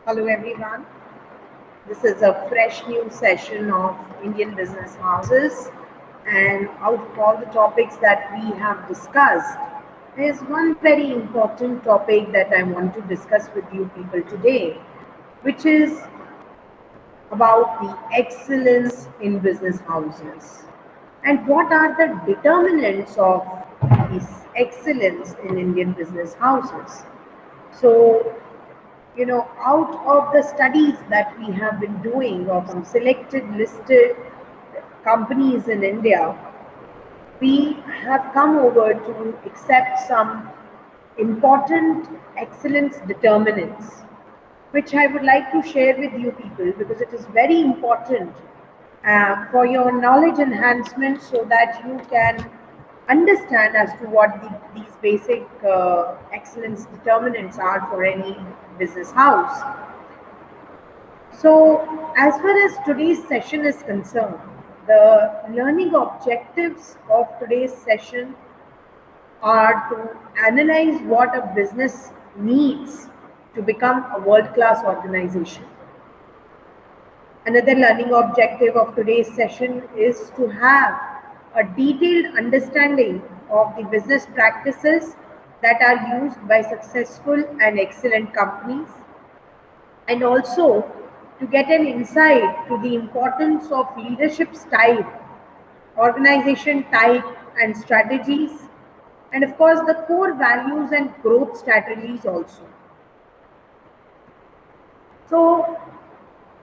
Hello everyone. This is a fresh new session of Indian business houses, and out of all the topics that we have discussed, there's one very important topic that I want to discuss with you people today, which is about the excellence in business houses. And what are the determinants of this excellence in Indian business houses? So, out of the studies that we have been doing of some selected listed companies in India, we have come over to accept some important excellence determinants, which I would like to share with you people because it is very important for your knowledge enhancement so that you can understand as to what these basic excellence determinants are for any business house. So, as far as today's session is concerned, the learning objectives of today's session are to analyze what a business needs to become a world class organization. Another learning objective of today's session is to have a detailed understanding of the business practices that are used by successful and excellent companies, and also to get an insight to the importance of leadership style, organization type, and strategies, and of course, the core values and growth strategies also. So,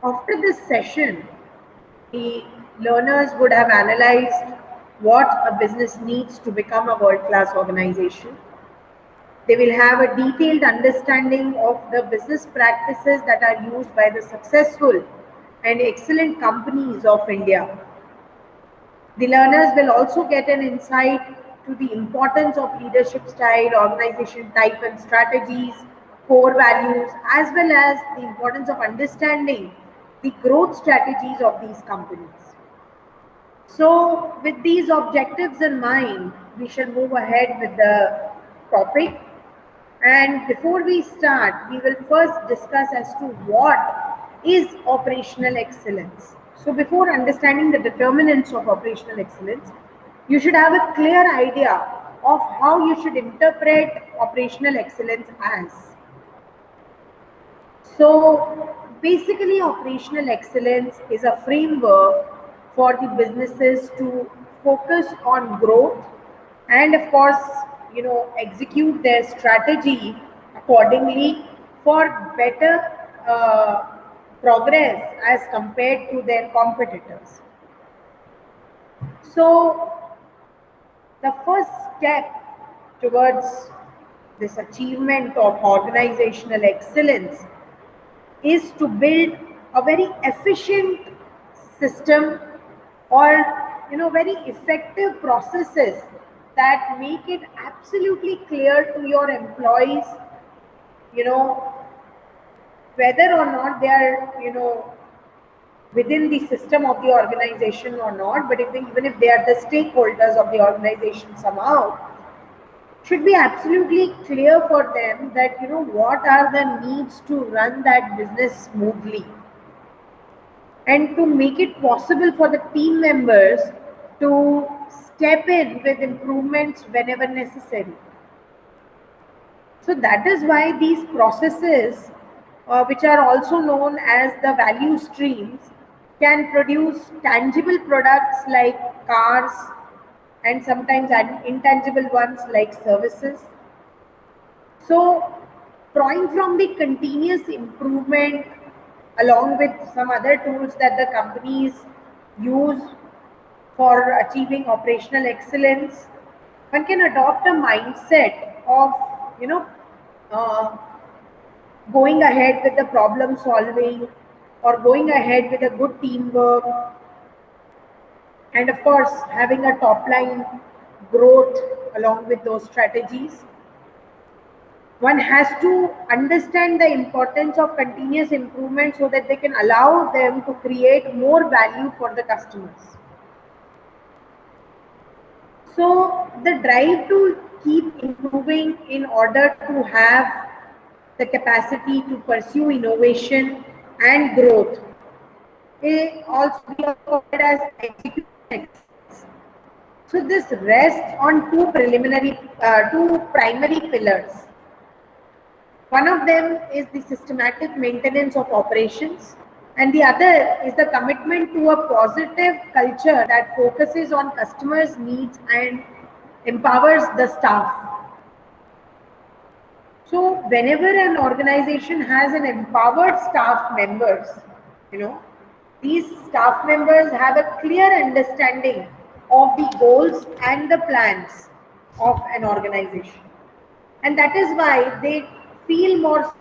after this session, the learners would have analyzed what a business needs to become a world class organization. They will have a detailed understanding of the business practices that are used by the successful and excellent companies of India. The learners will also get an insight to the importance of leadership style, organization type and strategies, core values, as well as the importance of understanding the growth strategies of these companies. So, with these objectives in mind, we shall move ahead with the topic. And before we start, we will first discuss as to what is operational excellence. So, before understanding the determinants of operational excellence, you should have a clear idea of how you should interpret operational excellence as. So, basically, operational excellence is a framework for the businesses to focus on growth and, of course, execute their strategy accordingly for better uh, progress as compared to their competitors. So, the first step towards this achievement of organizational excellence is to build a very efficient system or very effective processes that make it absolutely clear to your employees you know whether or not they are within the system of the organization or not, but even if they are the stakeholders of the organization somehow, should be absolutely clear for them that what are the needs to run that business smoothly, and to make it possible for the team members to step in with improvements whenever necessary. So that is why these processes, which are also known as the value streams, can produce tangible products like cars and sometimes intangible ones like services. So, drawing from the continuous improvement along with some other tools that the companies use for achieving operational excellence, one can adopt a mindset of, you know, uh, going ahead with the problem solving or going ahead with a good teamwork, and of course having a top line growth along with those strategies. One has to understand the importance of continuous improvement so that they can allow them to create more value for the customers. So the drive to keep improving in order to have the capacity to pursue innovation and growth. It also be called as execution excellence. So this rests on two primary pillars. One of them is the systematic maintenance of operations, and the other is the commitment to a positive culture that focuses on customers' needs and empowers the staff. So, whenever an organization has an empowered staff members, you know, these staff members have a clear understanding of the goals and the plans of an organization, and that is why they feel more.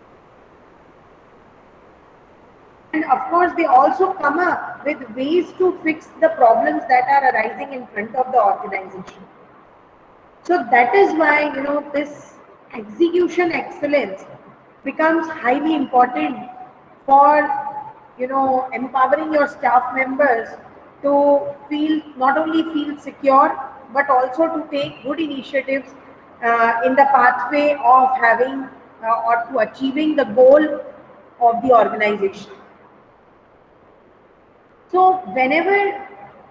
And of course, they also come up with ways to fix the problems that are arising in front of the organization. So that is why, this execution excellence becomes highly important for, empowering your staff members to not only feel secure, but also to take good initiatives in the pathway of having or to achieving the goal of the organization. So whenever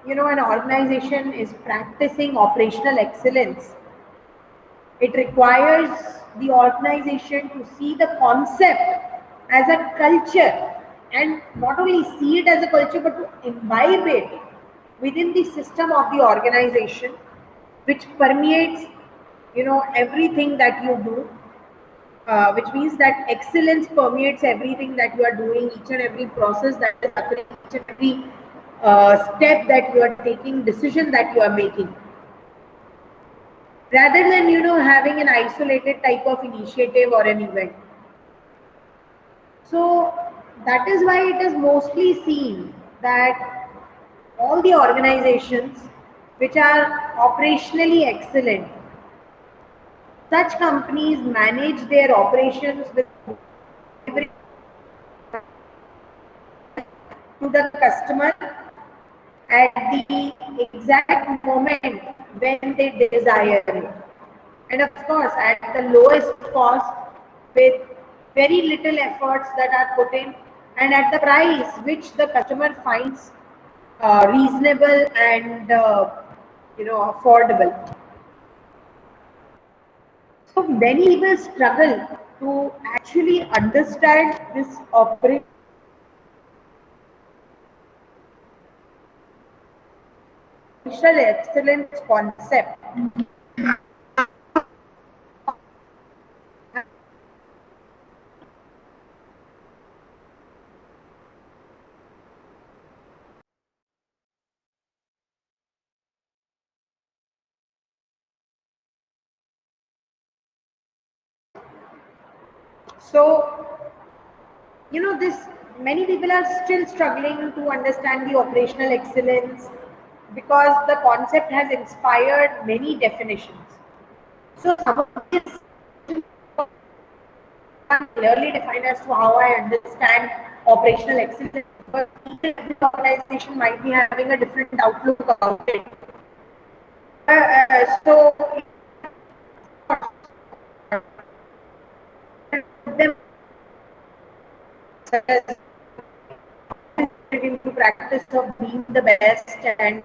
an organization is practicing operational excellence, it requires the organization to see the concept as a culture, and not only see it as a culture but to imbibe it within the system of the organization, which permeates everything that you do, which means that excellence permeates everything that you are doing, each and every process that is happening, each and every step that you are taking, decision that you are making, rather than having an isolated type of initiative or an event. So that is why it is mostly seen that all the organizations which are operationally excellent, such companies manage their operations with to the customer at the exact moment when they desire it. And of course, at the lowest cost, with very little efforts that are put in, and at the price which the customer finds reasonable and affordable. So many people struggle to actually understand this operational excellence concept. So, this many people are still struggling to understand the operational excellence because the concept has inspired many definitions. So, some of these are clearly defined as to how I understand operational excellence, but each and every organization might be having a different outlook about it. So, them into practice of being the best and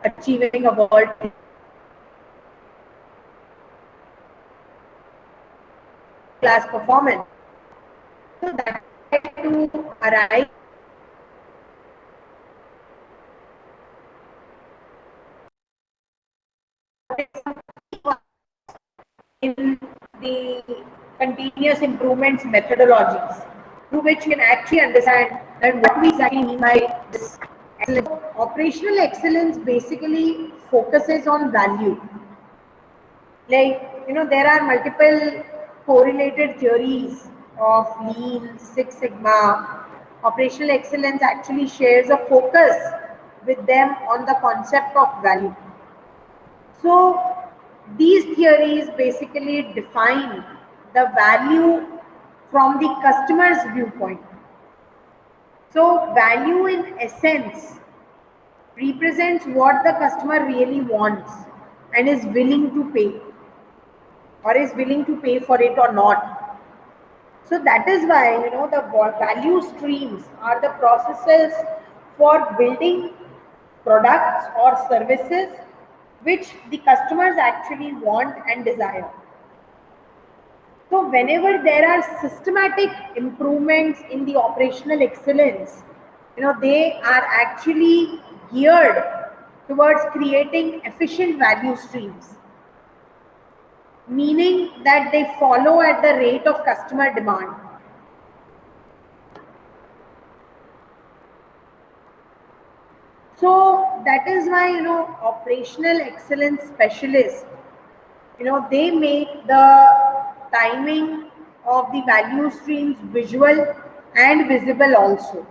achieving a world class performance. So that to arrive in the continuous improvements methodologies, through which you can actually understand that what we exactly mean by this excellence. Operational excellence basically focuses on value. Like, there are multiple correlated theories of Lean, Six Sigma. Operational excellence actually shares a focus with them on the concept of value. So these theories basically define the value from the customer's viewpoint. So value in essence represents what the customer really wants and is willing to pay, or is willing to pay for it or not. So that is why, the value streams are the processes for building products or services which the customers actually want and desire. So whenever there are systematic improvements in the operational excellence, they are actually geared towards creating efficient value streams, meaning that they follow at the rate of customer demand. So that is why, operational excellence specialists, they make the timing of the value streams visual and visible also.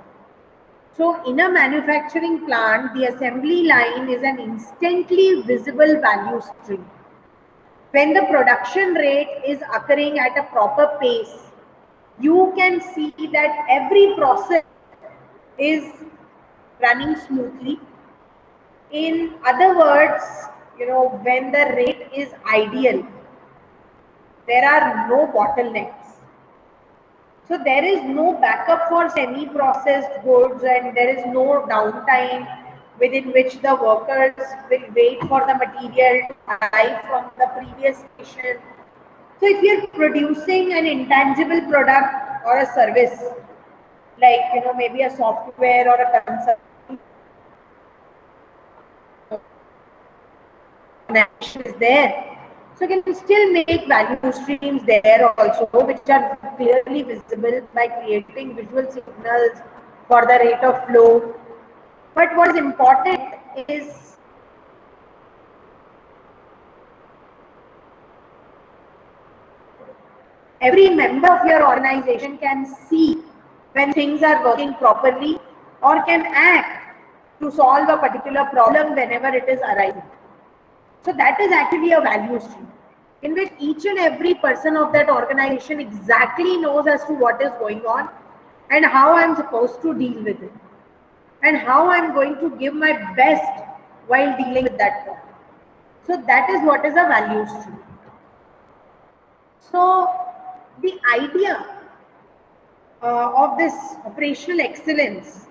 So in a manufacturing plant, the assembly line is an instantly visible value stream. When the production rate is occurring at a proper pace, you can see that every process is running smoothly. In other words, when the rate is ideal, there are no bottlenecks. So there is no backup for semi-processed goods, and there is no downtime within which the workers will wait for the material to arrive from the previous station. So if you're producing an intangible product or a service, like maybe a software or a consulting is there, so you can still make value streams there also, which are clearly visible by creating visual signals for the rate of flow. But what is important is every member of your organization can see when things are working properly or can act to solve a particular problem whenever it is arising. So that is actually a value stream in which each and every person of that organization exactly knows as to what is going on and how I'm supposed to deal with it and how I'm going to give my best while dealing with that problem. So that is what is a value stream. So the idea of this operational excellence,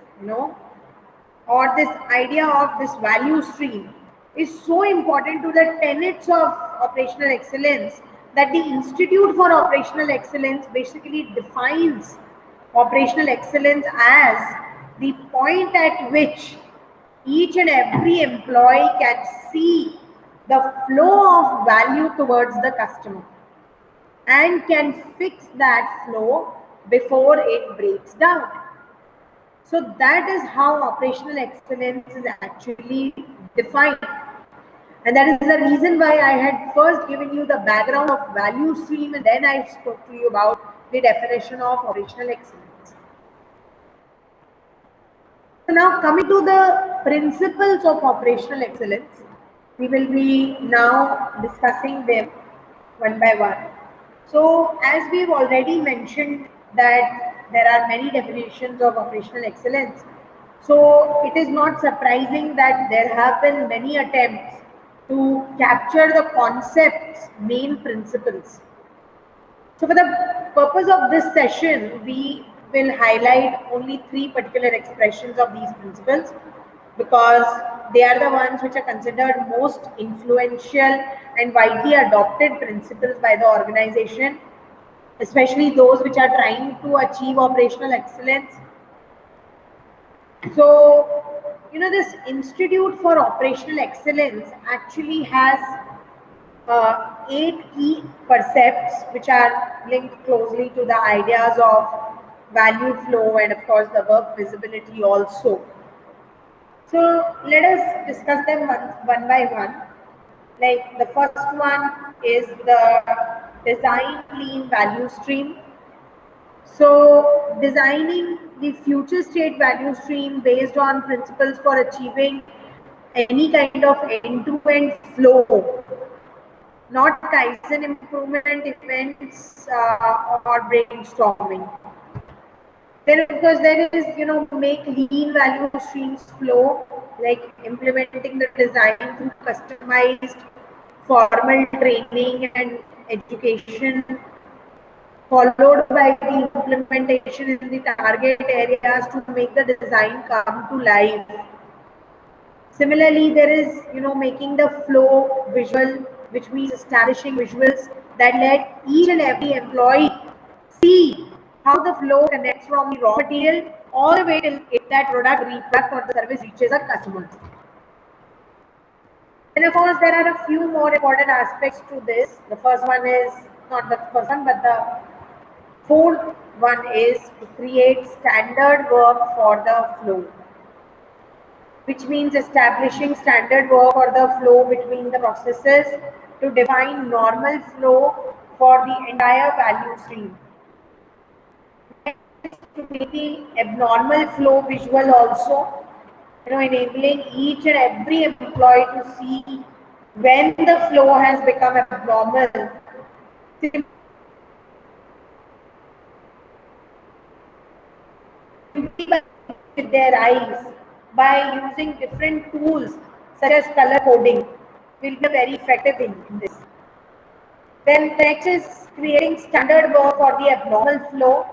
or this idea of this value stream is so important to the tenets of operational excellence that the Institute for Operational Excellence basically defines operational excellence as the point at which each and every employee can see the flow of value towards the customer and can fix that flow before it breaks down. So that is how operational excellence is actually defined. And that is the reason why I had first given you the background of value stream and then I spoke to you about the definition of operational excellence. So now coming to the principles of operational excellence, we will be now discussing them one by one. So as we've already mentioned that there are many definitions of operational excellence, so it is not surprising that there have been many attempts to capture the concept's main principles. So for the purpose of this session, we will highlight only three particular expressions of these principles because they are the ones which are considered most influential and widely adopted principles by the organization, especially those which are trying to achieve operational excellence. So, this Institute for Operational Excellence actually has 8 key percepts which are linked closely to the ideas of value flow and of course the work visibility also. So let us discuss them one by one. Like the first one is the design lean value stream. So designing the future state value stream based on principles for achieving any kind of end-to-end flow, not Kaizen improvement events or brainstorming. Then of course there is, make lean value streams flow, like implementing the design through customized formal training and education. followed by the implementation in the target areas to make the design come to life. Similarly, there is, making the flow visual, which means establishing visuals that let each and every employee see how the flow connects from the raw material all the way till that product or the service reaches our customers. And of course, there are a few more important aspects to this. The first one is not the first one, but the fourth one is to create standard work for the flow, which means establishing standard work or the flow between the processes to define normal flow for the entire value stream. To make the abnormal flow visual also, enabling each and every employee to see when the flow has become abnormal. Simply with their eyes by using different tools such as color coding will be very effective in this. Then next is creating standard work for the abnormal flow,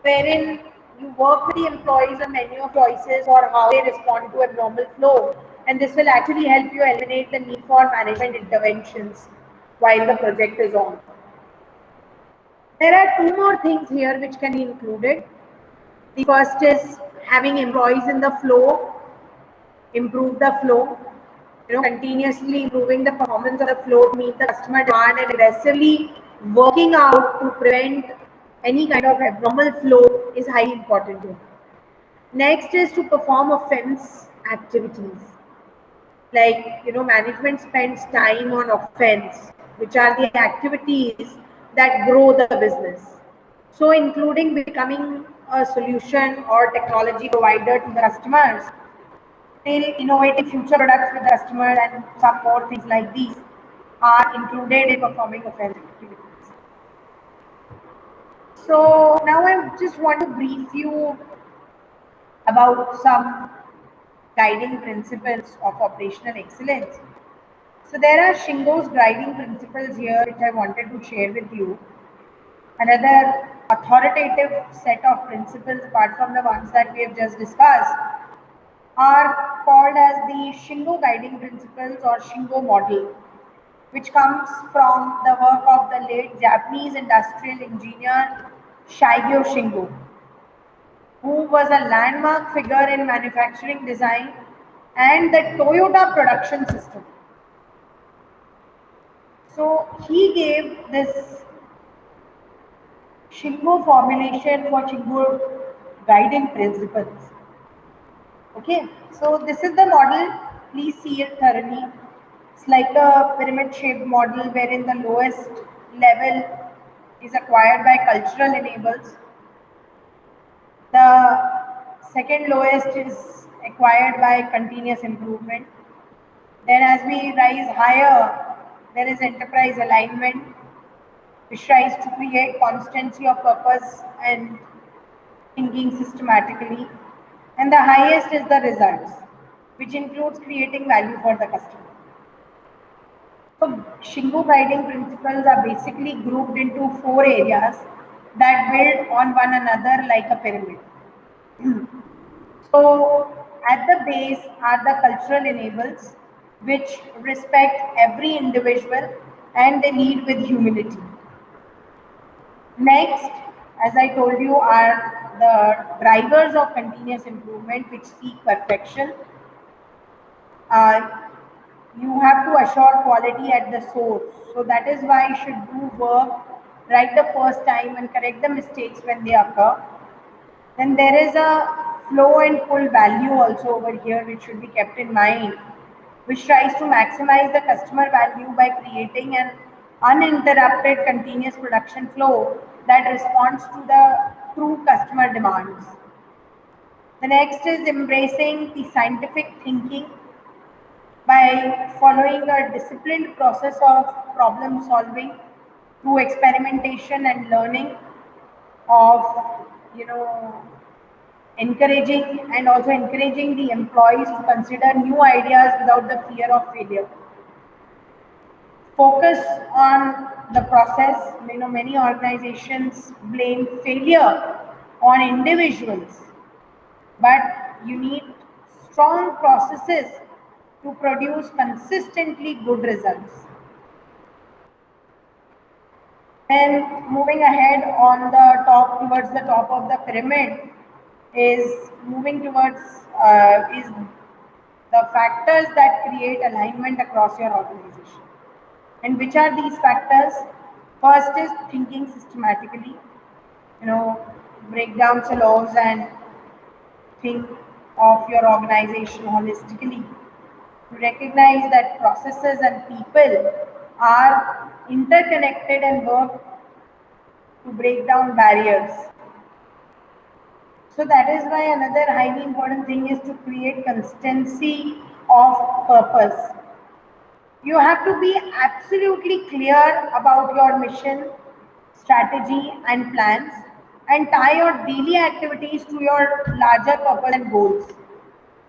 wherein you work with the employees on menu of choices or how they respond to abnormal flow, and this will actually help you eliminate the need for management interventions while the project is on. There are two more things here which can be included. The first is having employees in the flow, improve the flow, continuously improving the performance of the flow to meet the customer demand and aggressively working out to prevent any kind of abnormal flow is highly important here. Next is to perform offense activities. Like, management spends time on offense, which are the activities that grow the business. So including becoming a solution or technology provider to the customers, till innovating future products with the customer, and some more things like these are included in performing offense activities. So now I just want to brief you about some guiding principles of operational excellence. So there are Shingo's guiding principles here which I wanted to share with you. Another authoritative set of principles apart from the ones that we have just discussed are called as the Shingo guiding principles or Shingo model, which comes from the work of the late Japanese industrial engineer Shigeo Shingo, who was a landmark figure in manufacturing design and the Toyota production system. So he gave this Shingo formulation for Shingo guiding principles. Okay, so this is the model. Please see it thoroughly. It's like a pyramid shaped model wherein the lowest level is acquired by cultural enables. The second lowest is acquired by continuous improvement. Then as we rise higher, there is enterprise alignment, which tries to create constancy of purpose and thinking systematically. And the highest is the results, which includes creating value for the customer. So Shingo guiding principles are basically grouped into four areas that build on one another like a pyramid. So at the base are the cultural enables, which respect every individual and they lead with humility. Next, as I told you, are the drivers of continuous improvement, which seek perfection. Uh, you have to assure quality at the source. So that is why you should do work right the first time and correct the mistakes when they occur. Then there is a flow and pull value also over here, which should be kept in mind, which tries to maximize the customer value by creating an uninterrupted continuous production flow that responds to the true customer demands. The next is embracing the scientific thinking by following a disciplined process of problem solving through experimentation and learning of, you know encouraging and also encouraging the employees to consider new ideas without the fear of failure. Focus on the process. Many organizations blame failure on individuals, but you need strong processes to produce consistently good results. And moving ahead on the top towards the top of the pyramid is moving towards is the factors that create alignment across your organization. And which are these factors? First is thinking systematically. You know, break down silos and think of your organization holistically. To recognize that processes and people are interconnected and work to break down barriers. So that is why another highly important thing is to create constancy of purpose. You have to be absolutely clear about your mission, strategy, and plans, and tie your daily activities to your larger purpose and goals.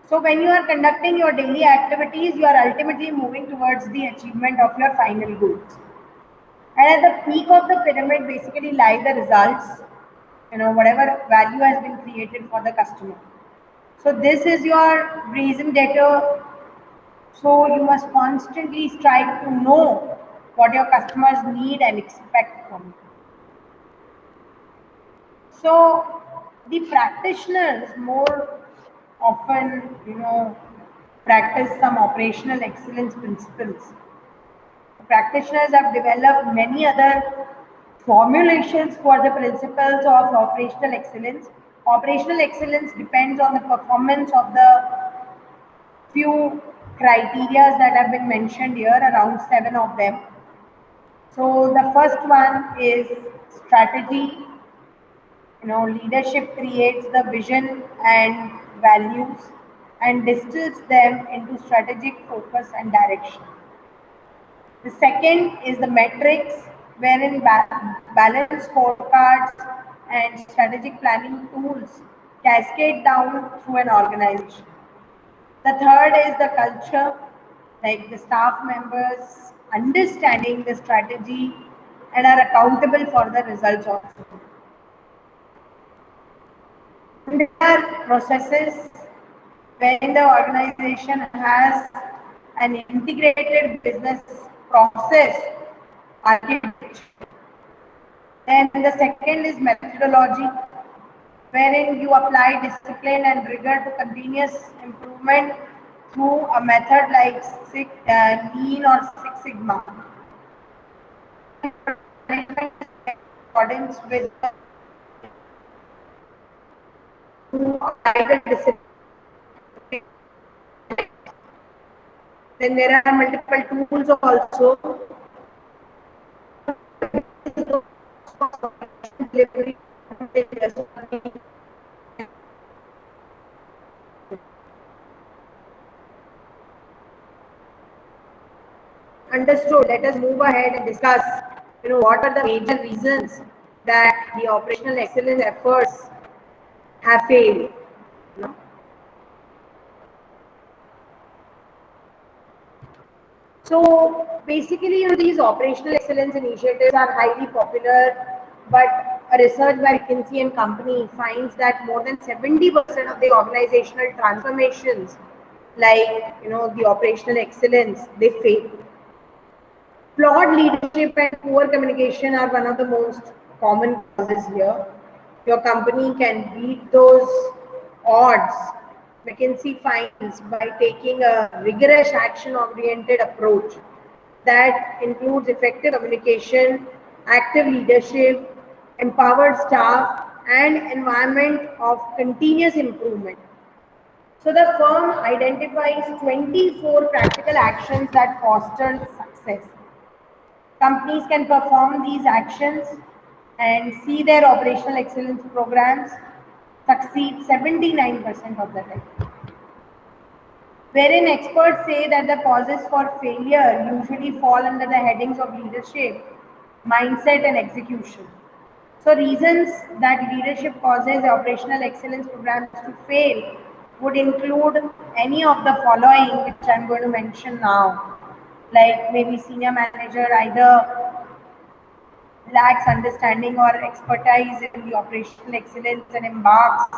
So, when you are conducting your daily activities, you are ultimately moving towards the achievement of your final goals. And at the peak of the pyramid, basically lie the results, whatever value has been created for the customer. So, this is your reason data. So you must constantly strive to know what your customers need and expect from you. So the practitioners more often, practice some operational excellence principles. The practitioners have developed many other formulations for the principles of operational excellence. Operational excellence depends on the performance of the few criteria that have been mentioned here, around 7 of them. So the first one is strategy. Leadership creates the vision and values and distills them into strategic focus and direction. The second is the metrics, wherein balanced scorecards and strategic planning tools cascade down through an organization. The third is the culture, like the staff members understanding the strategy and are accountable for the results also. And there are processes when the organization has an integrated business process architecture. And the second is methodology, wherein you apply discipline and rigor to continuous improvement through a method like Lean or Six Sigma. In accordance with the discipline. Then there are multiple tools also. Delivery. Understood. Let us move ahead and discuss, what are the major reasons that the operational excellence efforts have failed. You know? So basically, these operational excellence initiatives are highly popular, but a research by McKinsey and Company finds that more than 70% of the organizational transformations, like the operational excellence, they fail. Flawed leadership and poor communication are one of the most common causes here. Your company can beat those odds, McKinsey finds, by taking a rigorous action-oriented approach that includes effective communication, active leadership, empowered staff, and environment of continuous improvement. So the firm identifies 24 practical actions that foster success. Companies can perform these actions and see their operational excellence programs succeed 79% of the time. Wherein experts say that the causes for failure usually fall under the headings of leadership, mindset, and execution. So, reasons that leadership causes operational excellence programs to fail would include any of the following, which I'm going to mention now, like maybe senior manager either lacks understanding or expertise in the operational excellence and embarks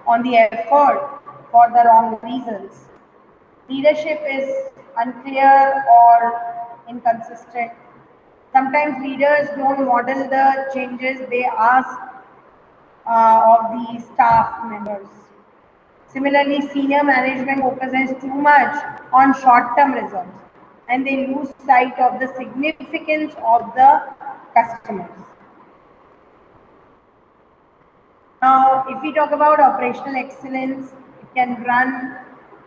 on the effort for the wrong reasons. Leadership is unclear or inconsistent. Sometimes leaders don't model the changes they ask of the staff members. Similarly, senior management focuses too much on short term results and they lose sight of the significance of the customers. Now, if we talk about operational excellence, it can run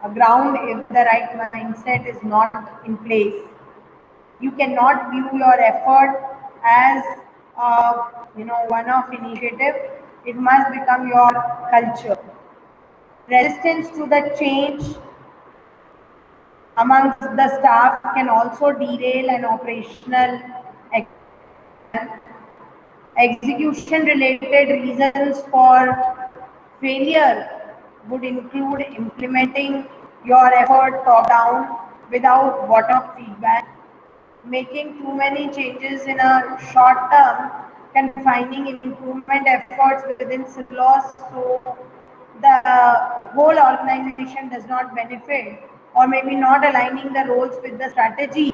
aground if the right mindset is not in place. You cannot view your effort as one-off initiative. It must become your culture. Resistance to the change amongst the staff can also derail an operational plan. Execution related reasons for failure would include implementing your effort top down without bottom up feedback, making too many changes in a short term, confining improvement efforts within silos so the whole organization does not benefit, or maybe not aligning the roles with the strategy,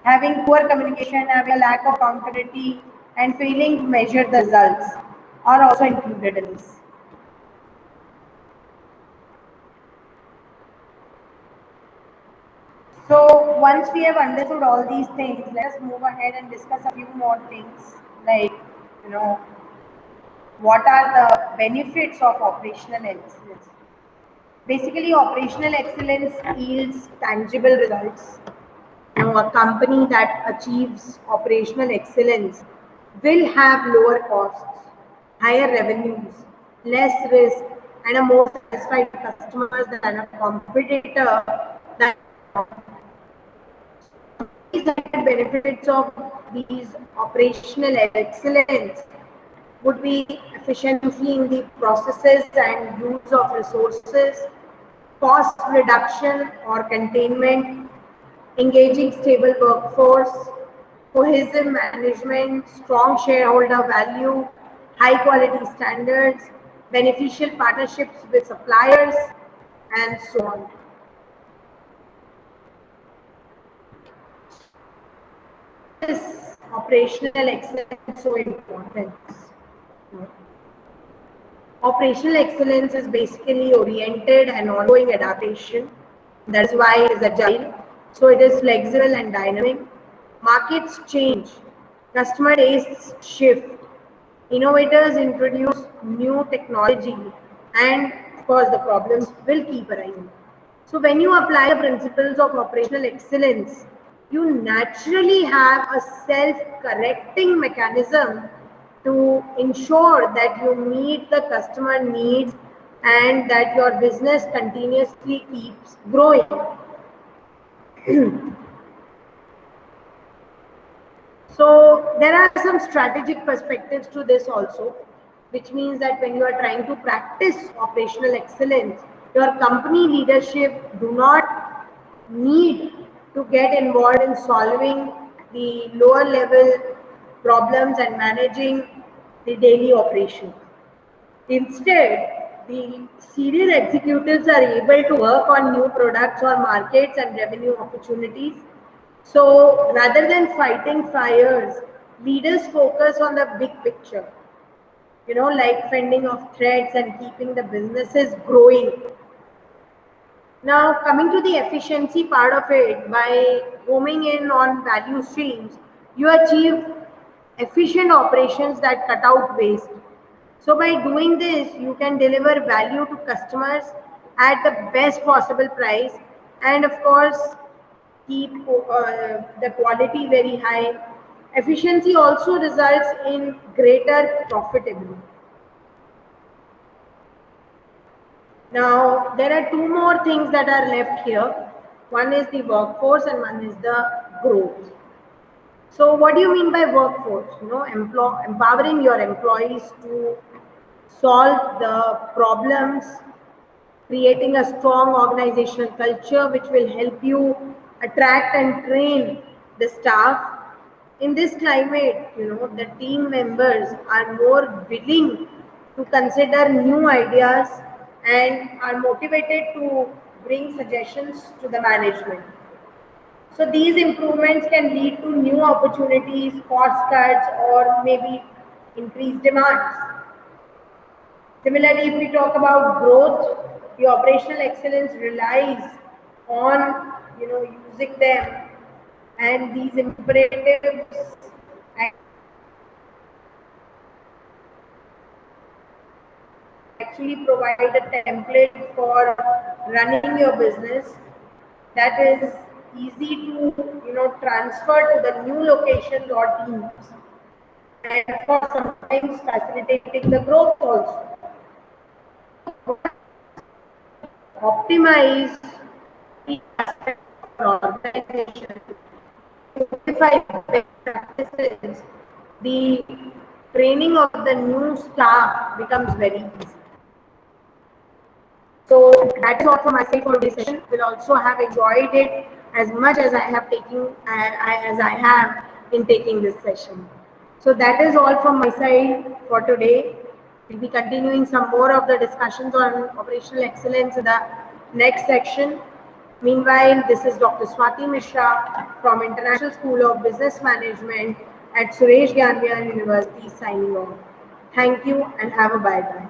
having poor communication, having a lack of accountability, and failing to measure the results are also included in this. So once we have understood all these things, let us move ahead and discuss a few more things like, you know, what are the benefits of operational excellence? Basically, operational excellence yields tangible results. A company that achieves operational excellence will have lower costs, higher revenues, less risk, and a more satisfied customers than a competitor that these benefits of these operational excellence would be efficiency in the processes and use of resources, cost reduction or containment, engaging stable workforce, cohesive management, strong shareholder value, high quality standards, beneficial partnerships with suppliers, and so on. Is operational excellence so important? Operational excellence is basically oriented and ongoing adaptation. That's why it is agile. So it is flexible and dynamic. Markets change, customer tastes shift, innovators introduce new technology, and of course the problems will keep arising. So when you apply the principles of operational excellence, you naturally have a self-correcting mechanism to ensure that you meet the customer needs and that your business continuously keeps growing. So there are some strategic perspectives to this also, which means that when you are trying to practice operational excellence, your company leadership do not need to get involved in solving the lower level problems and managing the daily operation. Instead, the senior executives are able to work on new products or markets and revenue opportunities. So rather than fighting fires, leaders focus on the big picture, like fending off threats and keeping the businesses growing. Now, coming to the efficiency part of it, by homing in on value streams, you achieve efficient operations that cut out waste. So, by doing this, you can deliver value to customers at the best possible price, and of course, keep the quality very high. Efficiency also results in greater profitability. Now, there are two more things that are left here. One is the workforce and one is the growth. So, what do you mean by workforce? Empowering your employees to solve the problems, creating a strong organizational culture which will help you attract and train the staff. In this climate, the team members are more willing to consider new ideas and are motivated to bring suggestions to the management. So these improvements can lead to new opportunities, cost cuts, or maybe increased demands. Similarly, if we talk about growth, the operational excellence relies on using them, and these imperatives actually provide a template for running your business that is easy to transfer to the new locations or teams, and of course sometimes facilitating the growth also. Optimize each aspect of an organization, simplify best practices, the training of the new staff becomes very easy. So that is all from my side for this session. Will also have enjoyed it as much as as I have in taking this session. So that is all from my side for today. We'll be continuing some more of the discussions on operational excellence in the next section. Meanwhile, this is Dr. Swati Mishra from International School of Business Management at Suresh Ganviar University signing off. Thank you and have a bye-bye.